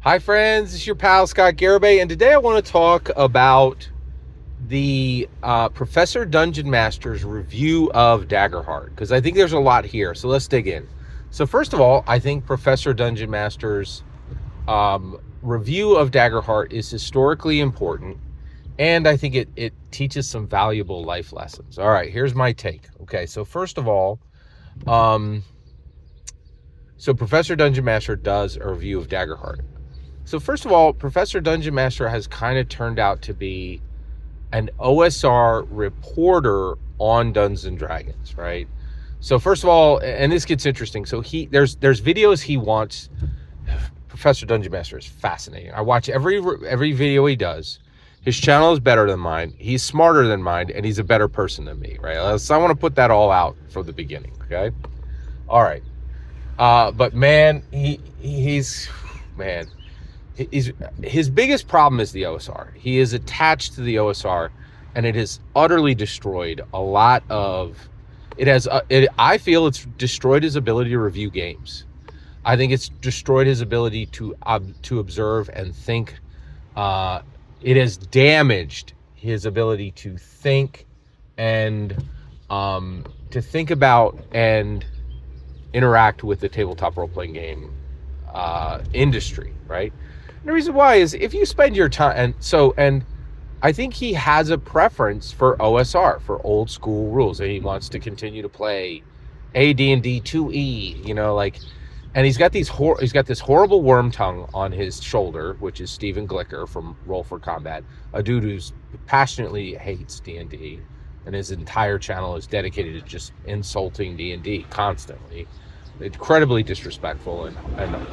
Hi friends, it's your pal Scott Garibay, and today I want to talk about the Professor Dungeon Master's review of Daggerheart, because I think there's a lot here, so let's dig in. So first of all, I think Professor Dungeon Master's review of Daggerheart is historically important, and I think it teaches some valuable life lessons. All right, here's my take. Okay, so first of all, so Professor Dungeon Master does a review of Daggerheart. So first of all, Professor Dungeon Master has kind of turned out to be an OSR reporter on Dungeons and Dragons, right? So first of all, and this gets interesting. So there's videos he wants. Professor Dungeon Master is fascinating. I watch every video he does. His channel is better than mine. He's smarter than mine, and he's a better person than me, right? So I want to put that all out from the beginning, okay? All right. But man, he's his biggest problem is the OSR. He is attached to the OSR, and it has utterly destroyed a lot of. I feel it's destroyed his ability to review games. I think it's destroyed his ability to observe and think. It has damaged his ability to think and to think about and interact with the tabletop role-playing game industry, right? And the reason why is if you spend your time, and I think he has a preference for OSR, for old school rules, and he wants to continue to play AD&D 2E, and he's got this horrible worm tongue on his shoulder, which is Stephen Glicker from Roll for Combat, a dude who's passionately hates D&D, and his entire channel is dedicated to just insulting D&D constantly. Incredibly disrespectful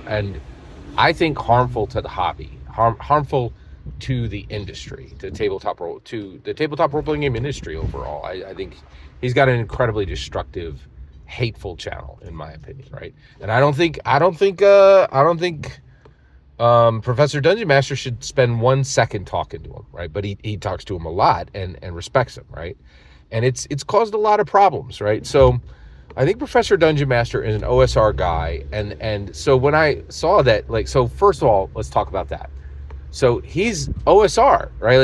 and I think harmful to the hobby, harmful to the industry, to the tabletop role-playing game industry overall. I think he's got an incredibly destructive, hateful channel, in my opinion, right? And I don't think Professor Dungeon Master should spend 1 second talking to him, right? But he talks to him a lot and respects him, right? And it's caused a lot of problems, right? So I think Professor Dungeon Master is an OSR guy, and so when I saw that, so first of all, let's talk about that. So he's OSR, right?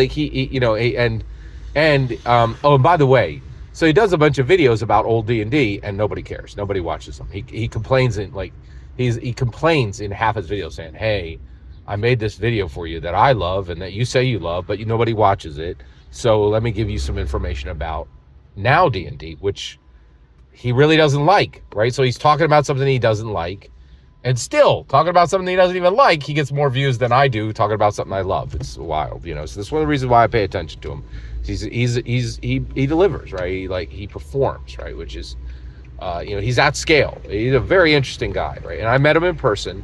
And by the way, so he does a bunch of videos about old D&D, and nobody cares, nobody watches them. He complains he complains in half his videos saying, "Hey, I made this video for you that I love and that you say you love, but nobody watches it. So let me give you some information about now D&D," which he really doesn't like, right? So he's talking about something he doesn't like, and still talking about something he doesn't even like. He gets more views than I do talking about something I love. It's wild, So this is one of the reasons why I pay attention to him. He delivers, right? He performs, right? Which is, he's at scale. He's a very interesting guy, right? And I met him in person.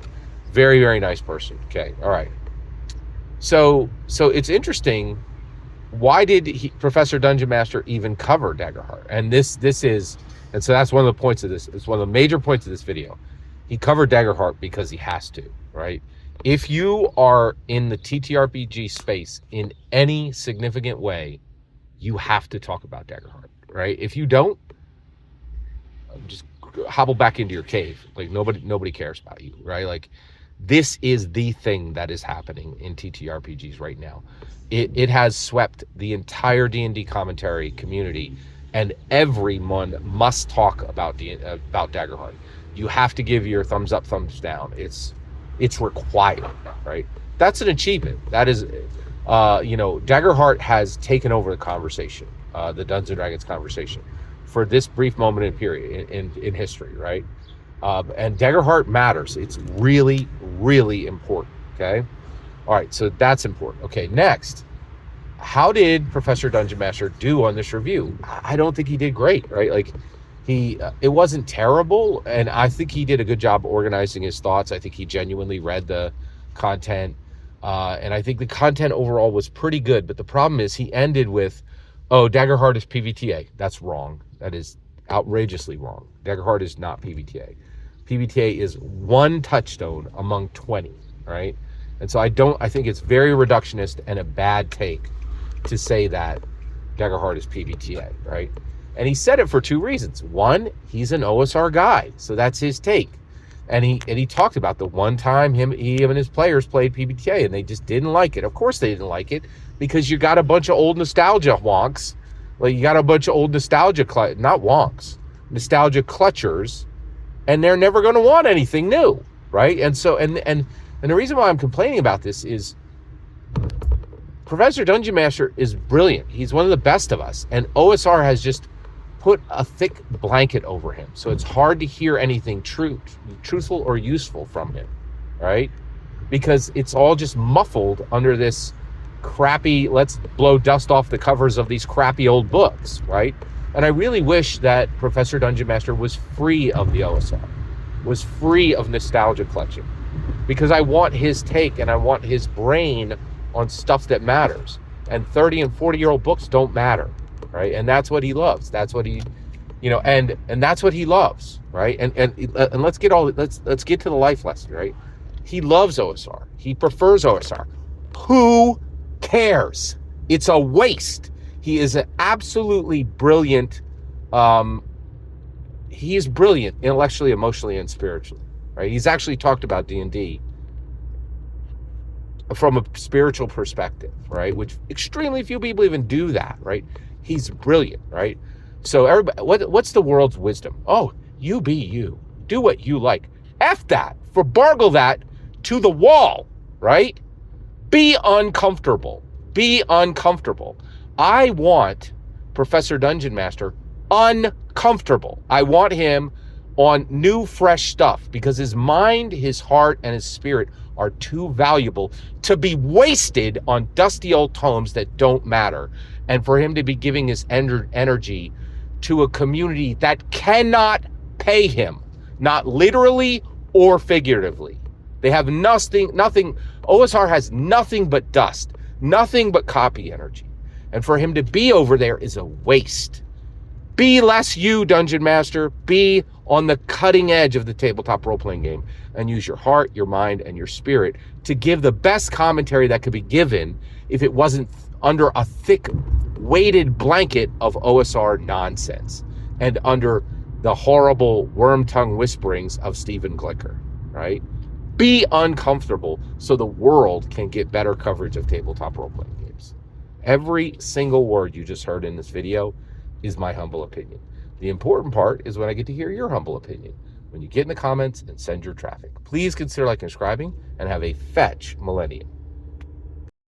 Very, very nice person. Okay, all right. So it's interesting. Why did Professor Dungeon Master even cover Daggerheart? And so that's one of the points of this. It's one of the major points of this video. He covered Daggerheart because he has to, right? If you are in the TTRPG space in any significant way, you have to talk about Daggerheart, right? If you don't, just hobble back into your cave. Nobody cares about you, right? This is the thing that is happening in TTRPGs right now. It has swept the entire D&D commentary community, and everyone must talk about Daggerheart. You have to give your thumbs up, thumbs down. It's required, right? That's an achievement. That is, Daggerheart has taken over the conversation, the Dungeons and Dragons conversation, for this brief moment in period in history, right? And Daggerheart matters. It's really, really important. Okay. All right. So that's important. Okay. Next, how did Professor Dungeon Master do on this review? I don't think he did great, right? It wasn't terrible, and I think he did a good job organizing his thoughts. I think he genuinely read the content, and I think the content overall was pretty good. But the problem is he ended with, "Oh, Daggerheart is PBTA." That's wrong. That is outrageously wrong. Daggerheart is not PBTA. PBTA is one touchstone among 20, right? And so I think it's very reductionist and a bad take to say that Daggerheart is PBTA, right? And he said it for two reasons. One, he's an OSR guy, so that's his take. And he talked about the one time he and his players played PBTA and they just didn't like it. Of course they didn't like it, because you got a bunch of old nostalgia wonks. Like, you got a bunch of old nostalgia not wonks, nostalgia clutchers, and they're never going to want anything new, right? And so and the reason why I'm complaining about this is Professor Dungeon Master is brilliant. He's one of the best of us, and OSR has just put a thick blanket over him, so it's hard to hear anything truthful or useful from him, right? Because it's all just muffled under this crappy, let's blow dust off the covers of these crappy old books, right? And I really wish that Professor Dungeon Master was free of the OSR, was free of nostalgia clutching, because I want his take and I want his brain on stuff that matters. And 30 and 40-year-old books don't matter, right? And that's what he loves. That's what he, and that's what he loves, right? And let's get to the life lesson, right? He loves OSR. He prefers OSR. Who cares? It's a waste. He is an absolutely brilliant. He is brilliant intellectually, emotionally, and spiritually, right? He's actually talked about D&D from a spiritual perspective, right? Which extremely few people even do that, right? He's brilliant, right? So everybody, what's the world's wisdom? Oh, you be you. Do what you like. F that. Bargle that to the wall, right? Be uncomfortable. Be uncomfortable. I want Professor Dungeon Master uncomfortable. I want him on new, fresh stuff, because his mind, his heart, and his spirit are too valuable to be wasted on dusty old tomes that don't matter, and for him to be giving his energy to a community that cannot pay him, not literally or figuratively. They have nothing. OSR has nothing but dust, nothing but copy energy, and for him to be over there is a waste. Be less you, Dungeon Master. Be on the cutting edge of the tabletop role-playing game and use your heart, your mind, and your spirit to give the best commentary that could be given if it wasn't under a thick, weighted blanket of OSR nonsense and under the horrible worm-tongue whisperings of Stephen Glicker, right? Be uncomfortable so the world can get better coverage of tabletop role-playing games. Every single word you just heard in this video is my humble opinion. The important part is when I get to hear your humble opinion, when you get in the comments and send your traffic. Please consider liking and subscribing, and have a fetch millennium.